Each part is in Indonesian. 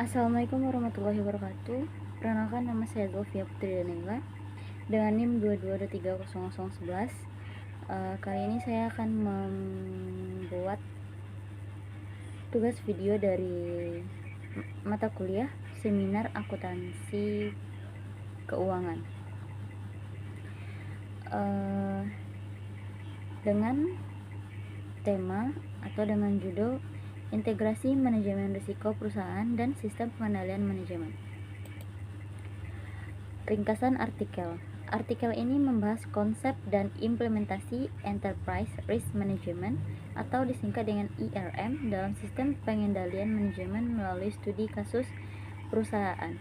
Assalamualaikum warahmatullahi wabarakatuh. Perkenalkan, nama saya Zulfia Putri Danila dengan NIM 22230011. Kali ini saya akan membuat tugas video dari mata kuliah seminar akuntansi keuangan dengan tema atau dengan judul Integrasi Manajemen Risiko Perusahaan dan Sistem Pengendalian Manajemen. Ringkasan artikel. Artikel ini membahas konsep dan implementasi Enterprise Risk Management atau disingkat dengan IRM dalam sistem pengendalian manajemen melalui studi kasus perusahaan.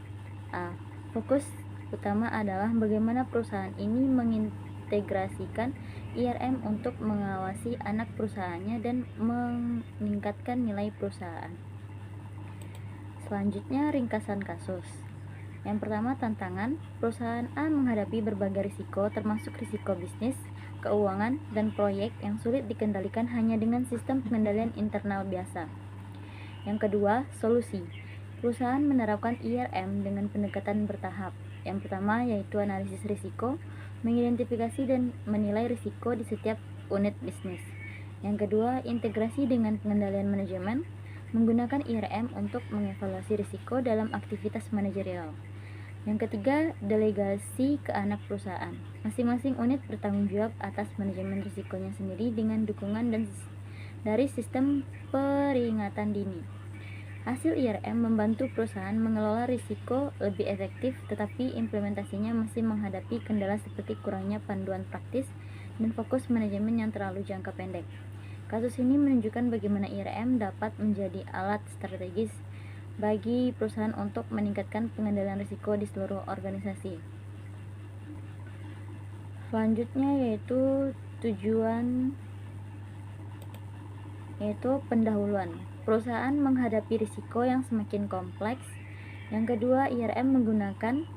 Fokus utama adalah bagaimana perusahaan ini mengintegrasikan IRM untuk mengawasi anak perusahaannya dan meningkatkan nilai perusahaan. Selanjutnya, ringkasan kasus. Yang pertama, tantangan. Perusahaan A menghadapi berbagai risiko, termasuk risiko bisnis, keuangan, dan proyek yang sulit dikendalikan hanya dengan sistem pengendalian internal biasa. Yang kedua, solusi. Perusahaan menerapkan IRM dengan pendekatan bertahap. Yang pertama yaitu analisis risiko, mengidentifikasi dan menilai risiko di setiap unit bisnis. Yang kedua, integrasi dengan pengendalian manajemen, menggunakan IRM untuk mengevaluasi risiko dalam aktivitas manajerial. Yang ketiga, delegasi ke anak perusahaan. Masing-masing unit bertanggung jawab atas manajemen risikonya sendiri dengan dukungan dari sistem peringatan dini. Hasil IRM membantu perusahaan mengelola risiko lebih efektif, tetapi implementasinya masih menghadapi kendala seperti kurangnya panduan praktis dan fokus manajemen yang terlalu jangka pendek. Kasus ini menunjukkan bagaimana IRM dapat menjadi alat strategis bagi perusahaan untuk meningkatkan pengendalian risiko di seluruh organisasi. Selanjutnya yaitu tujuan pendahuluan. Perusahaan menghadapi risiko yang semakin kompleks. Yang kedua, IRM menggunakan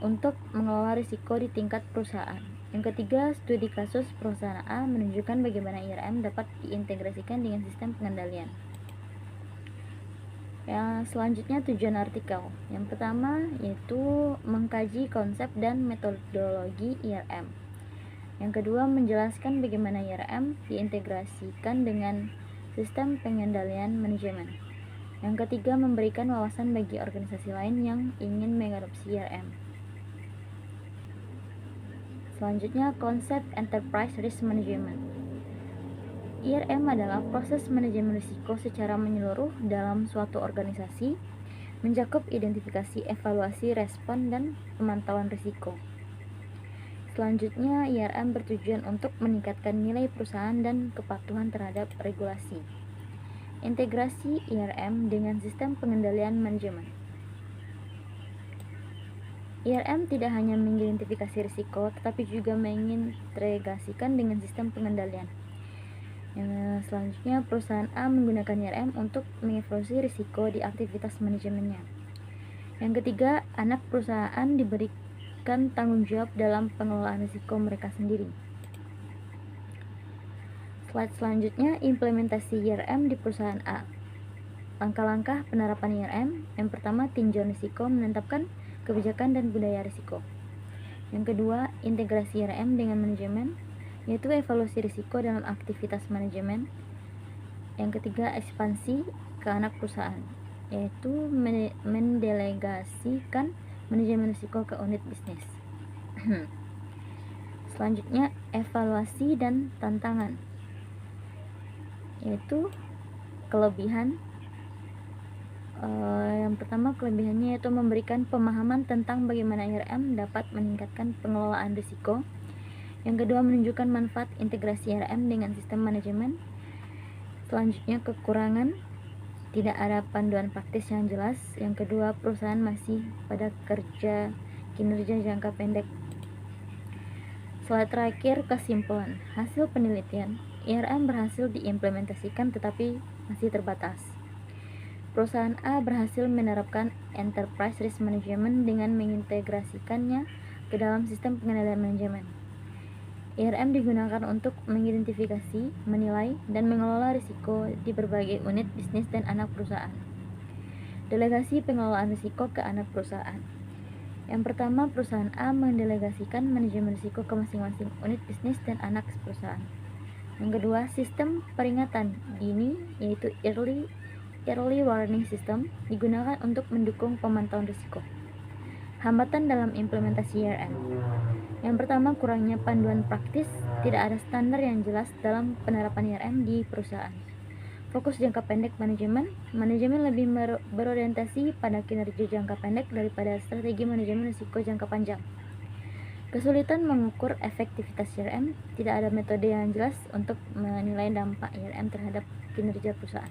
untuk mengelola risiko di tingkat perusahaan. Yang ketiga, studi kasus perusahaan A menunjukkan bagaimana IRM dapat diintegrasikan dengan sistem pengendalian. Yang selanjutnya, tujuan artikel. Yang pertama yaitu mengkaji konsep dan metodologi IRM. Yang kedua, menjelaskan bagaimana IRM diintegrasikan dengan sistem pengendalian manajemen. Yang ketiga, memberikan wawasan bagi organisasi lain yang ingin mengadopsi IRM. Selanjutnya, konsep Enterprise Risk Management. IRM adalah proses manajemen risiko secara menyeluruh dalam suatu organisasi, mencakup identifikasi, evaluasi, respon, dan pemantauan risiko. Selanjutnya, IRM bertujuan untuk meningkatkan nilai perusahaan dan kepatuhan terhadap regulasi. Integrasi IRM dengan sistem pengendalian manajemen. IRM tidak hanya mengidentifikasi risiko, tetapi juga mengintegrasikan dengan sistem pengendalian. Yang selanjutnya, perusahaan A menggunakan IRM untuk mengevaluasi risiko di aktivitas manajemennya. Yang ketiga, anak perusahaan diberikan tanggung jawab dalam pengelolaan risiko mereka sendiri. Slide selanjutnya, implementasi IRM di perusahaan A. Langkah-langkah penerapan IRM. Yang pertama, tinjauan risiko, menetapkan kebijakan dan budaya risiko. Yang kedua, integrasi IRM dengan manajemen, yaitu evaluasi risiko dalam aktivitas manajemen. Yang ketiga, ekspansi ke anak perusahaan, yaitu mendelegasikan manajemen risiko ke unit bisnis. Selanjutnya, evaluasi dan tantangan, yaitu kelebihan. Yang pertama, kelebihannya yaitu memberikan pemahaman tentang bagaimana IRM dapat meningkatkan pengelolaan risiko. Yang kedua, menunjukkan manfaat integrasi IRM dengan sistem manajemen. Selanjutnya, kekurangan, tidak ada panduan praktis yang jelas. Yang kedua, perusahaan masih pada kinerja jangka pendek. Slide terakhir, kesimpulan. Hasil penelitian, IRM berhasil diimplementasikan tetapi masih terbatas. Perusahaan A berhasil menerapkan Enterprise Risk Management dengan mengintegrasikannya ke dalam sistem pengendalian manajemen. IRM digunakan untuk mengidentifikasi, menilai, dan mengelola risiko di berbagai unit bisnis dan anak perusahaan. Delegasi pengelolaan risiko ke anak perusahaan. Yang pertama, perusahaan A mendelegasikan manajemen risiko ke masing-masing unit bisnis dan anak perusahaan. Yang kedua, sistem peringatan dini yaitu early warning system digunakan untuk mendukung pemantauan risiko. Hambatan dalam implementasi IRM. Yang pertama, kurangnya panduan praktis, tidak ada standar yang jelas dalam penerapan IRM di perusahaan. Fokus jangka pendek manajemen lebih berorientasi pada kinerja jangka pendek daripada strategi manajemen risiko jangka panjang. Kesulitan mengukur efektivitas IRM, tidak ada metode yang jelas untuk menilai dampak IRM terhadap kinerja perusahaan.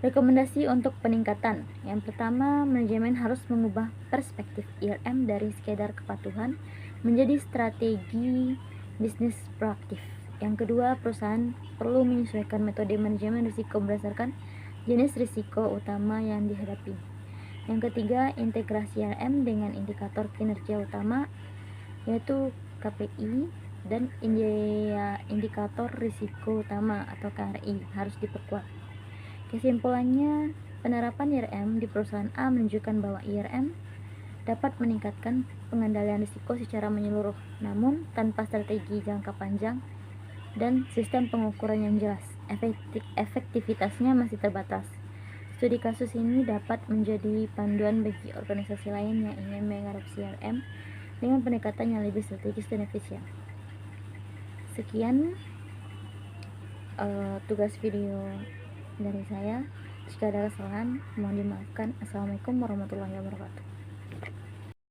Rekomendasi untuk peningkatan. Yang pertama, manajemen harus mengubah perspektif IRM dari sekedar kepatuhan menjadi strategi bisnis proaktif. Yang kedua, perusahaan perlu menyesuaikan metode manajemen risiko berdasarkan jenis risiko utama yang dihadapi. Yang ketiga, integrasi IRM dengan indikator kinerja utama yaitu KPI dan indikator risiko utama atau KRI harus diperkuat. Kesimpulannya, penerapan IRM di perusahaan A menunjukkan bahwa IRM dapat meningkatkan pengendalian risiko secara menyeluruh, namun tanpa strategi jangka panjang dan sistem pengukuran yang jelas, efektivitasnya masih terbatas. Studi kasus ini dapat menjadi panduan bagi organisasi lain yang ingin mengadopsi IRM dengan pendekatan yang lebih strategis dan efisien. Sekian tugas video dari saya. Jika ada kesalahan, mohon dimaafkan. Assalamualaikum warahmatullahi wabarakatuh.